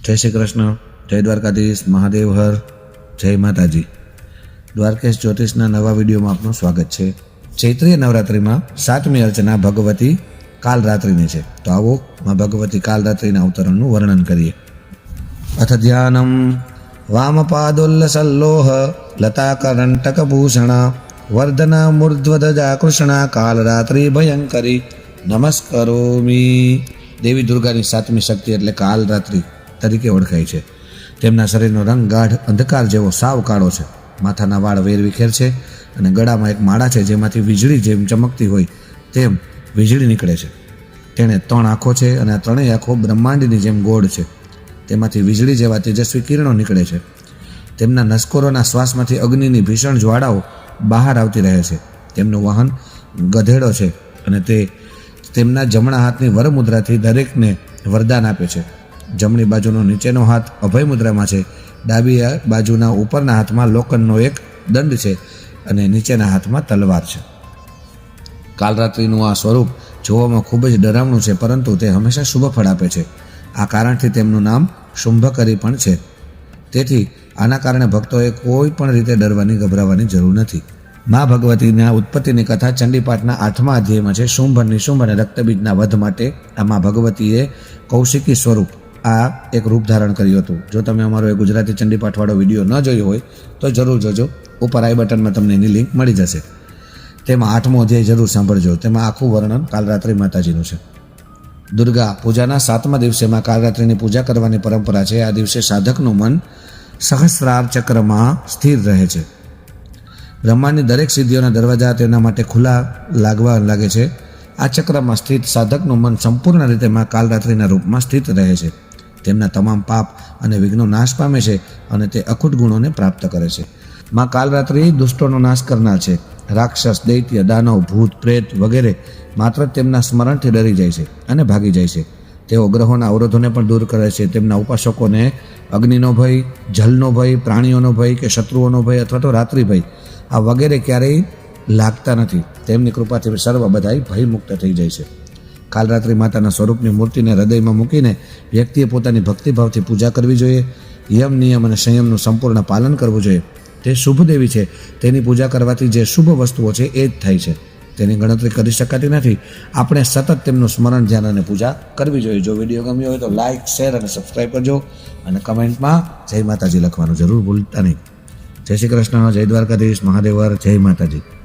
જય શ્રી કૃષ્ણ, જય દ્વારકાધીશ, મહાદેવ હર, જય માતાજી. દ્વારકેશ જ્યોતિષના નવા વિડીયોમાં આપનું સ્વાગત છે. ચૈત્રીય નવરાત્રિમાં 7મી અર્ચના ભગવતી કાલરાત્રિની છે. તો આવો માં ભગવતી કાલરાત્રિના અવતરણનું વર્ણન કરીએ. અથ ધ્યાનમ વામપાદોલ્લસલ્લોહ લતાકરંટકભૂષણ વર્ધના મૂર્ધ્વધજા કૃષ્ણા કાલરાત્રિ ભયંકરી નમસ્કરોમી. દેવી દુર્ગાની 7મી શક્તિ એટલે કાલરાત્રિ તરીકે ઓળખાય છે. તેમના શરીરનો રંગ ગાઢ અંધકાર જેવો સાવ કાળો છે. માથાના વાળ વેરવિખેર છે અને ગળામાં એક માળા છે જેમાંથી વીજળી જેમ ચમકતી હોય તેમ વીજળી નીકળે છે. તેણે 3 આંખો છે અને આ 3 આંખો બ્રહ્માંડની જેમ ગોળ છે. તેમાંથી વીજળી જેવા તેજસ્વી કિરણો નીકળે છે. તેમના નસકોરોના શ્વાસમાંથી અગ્નિની ભીષણ જ્વાળાઓ બહાર આવતી રહે છે. તેમનું વાહન ગધેડો છે અને તે તેમના જમણા હાથની વરમુદ્રાથી દરેકને વરદાન આપે છે. જમણી બાજુનો નીચેનો હાથ અભય મુદ્રામાં છે. ડાબી બાજુના ઉપરના હાથમાં લોખંડનો એક દંડ છે અને નીચેના હાથમાં તલવાર છે. કાલરાત્રિનું આ સ્વરૂપ જોવામાં ખૂબ જ ડરામણું છે, પરંતુ તે હંમેશા શુભ ફળ આપે છે. આ કારણથી તેમનું નામ શુંભકરી પણ છે. તેથી આના કારણે ભક્તોએ કોઈ પણ રીતે ડરવાની ગભરાવાની જરૂર નથી. મા ભગવતીના ઉત્પત્તિની કથા ચંડીપાઠના 8મા અધ્યાયમાં છે. શુંભ, નિશુંભ અને રક્તબીજના વધ માટે આ મા ભગવતીએ કૌશિકી સ્વરૂપ આ એક રૂપ ધારણ કર્યું હતું. જો તમે અમારો એ ગુજરાતી ચંડીપાઠવાળો વિડીયો ન જોયો હોય તો જરૂર જોજો. ઉપર આઈ બટનમાં તમને એની લિંક મળી જશે. તેમાં 8મો અધ્યાય જરૂર સાંભળજો. તેમાં આખું વર્ણન કાલરાત્રિ માતાજીનું છે. દુર્ગા પૂજાના 7મા દિવસેમાં કાલરાત્રિની પૂજા કરવાની પરંપરા છે. આ દિવસે સાધકનું મન સહસ્રાર ચક્રમાં સ્થિર રહે છે. બ્રહ્માંડની દરેક સિદ્ધિઓના દરવાજા તેના માટે ખુલ્લા લાગવા લાગે છે. આ ચક્રમાં સ્થિત સાધકનું મન સંપૂર્ણ રીતે માં કાલરાત્રિના રૂપમાં સ્થિત રહે છે. તેમના તમામ પાપ અને વિઘ્નો નાશ પામે છે અને તે અખૂટ ગુણોને પ્રાપ્ત કરે છે. માં કાલરાત્રિ દુષ્ટોનો નાશ કરનાર છે. રાક્ષસ, દૈત્ય, દાનવ, ભૂત, પ્રેત વગેરે માત્ર તેમના સ્મરણથી ડરી જાય છે અને ભાગી જાય છે. તેઓ ગ્રહોના અવરોધોને પણ દૂર કરે છે. તેમના ઉપાસકોને અગ્નિનો ભય, જલનો ભય, પ્રાણીઓનો ભય કે શત્રુઓનો ભય અથવા તો રાત્રિ ભય આ વગેરે ક્યારેય લાગતા નથી. તેમની કૃપાથી સર્વ બધાય ભયમુક્ત થઈ જાય છે. કાલરાત્રિ માતાના સ્વરૂપની મૂર્તિને હૃદયમાં મૂકીને વ્યક્તિએ પોતાની ભક્તિભાવથી પૂજા કરવી જોઈએ. યમ, નિયમ અને સંયમનું સંપૂર્ણ પાલન કરવું જોઈએ. તે શુભ દેવી છે. તેની પૂજા કરવાથી જે શુભ વસ્તુઓ છે એ જ થાય છે. તેની ગણતરી કરી શકાતી નથી. આપણે સતત તેમનું સ્મરણ, ધ્યાન અને પૂજા કરવી જોઈએ. જો વિડીયો ગમ્યો હોય તો લાઇક, શેર અને સબસ્ક્રાઈબ કરજો અને કમેન્ટમાં જય માતાજી લખવાનું જરૂર ભૂલતા નહીં. જય શ્રી કૃષ્ણ, જય દ્વારકાધીશ, મહાદેવ હર, જય માતાજી.